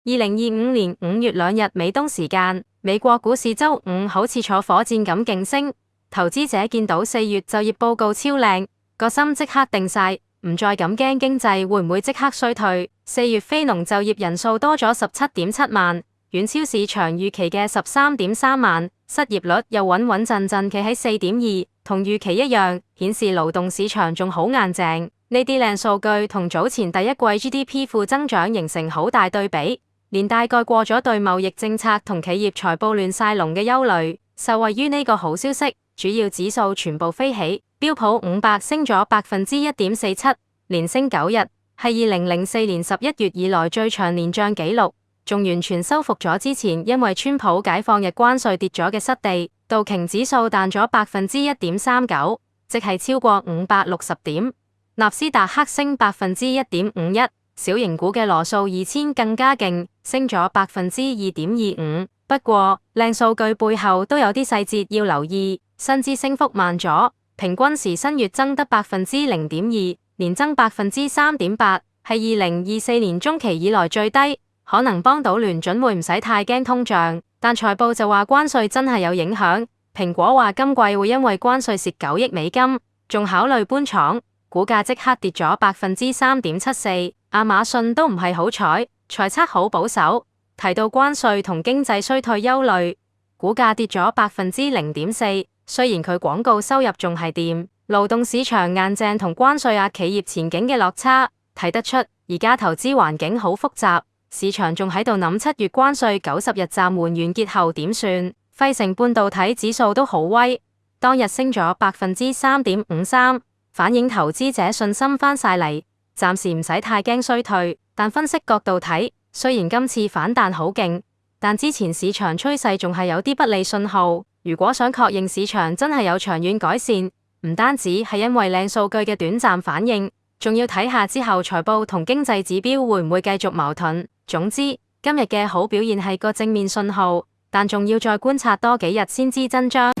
2025年5月2日美東時間，美國股市周五好似坐火箭咁勁升，投資者見到4月就業報告超靚，個心即刻定晒，唔再咁驚經濟會唔會即刻衰退。4月非農就業人數多咗17.7萬，遠超市場預期嘅13.3萬，失業率又穩穩陣陣企喺4.2%，同預期一樣，顯示勞動市場仲好硬淨。呢啲靚數據同早前第一季 GDP 負增長形成好大對比，連帶蓋過咗對貿易政策同企業財報亂晒龍嘅憂慮。受惠於呢個好消息，主要指數全部飛起，標普500升咗1.47%，連升9日，係2004年11月以來最長年漲紀錄，仲完全收復咗之前因為川普解放日關稅跌咗嘅失地。道瓊指數彈咗1.39%，即係超過560點。納斯達克升1.51%，小型股嘅羅素2000更加勁，升咗2.25%。不過靚數據背後都有啲細節要留意，薪資升幅慢咗，平均時薪月增得0.2%，年增3.8%，係2024年中期以來最低，可能幫到聯準會唔使太驚通脹。但財報就話關稅真係有影響，蘋果話今季會因為關稅蝕9億美金，仲考慮搬廠。股價即刻跌咗3.74%，亞馬遜都唔係好彩，財測好保守，提到關稅同經濟衰退憂慮，股價跌咗0.4%。雖然佢廣告收入仲係掂，勞動市場硬淨同關稅壓企業前景嘅落差，睇得出而家投資環境好複雜，市場仲喺度諗7月關稅90日暫緩完結後點算。費城半導體指數都好威，當日升咗3.53%。反映投資者信心翻晒嚟，暫時唔使太驚衰退。但分析角度睇，雖然今次反彈好勁，但之前市場趨勢仲係有啲不利信號。如果想確認市場真係有長遠改善，唔單止係因為靚數據嘅短暫反應，仲要睇下之後財報同經濟指標會唔會繼續矛盾。總之，今日嘅好表現係個正面信號，但仲要再觀察多幾日先知真章。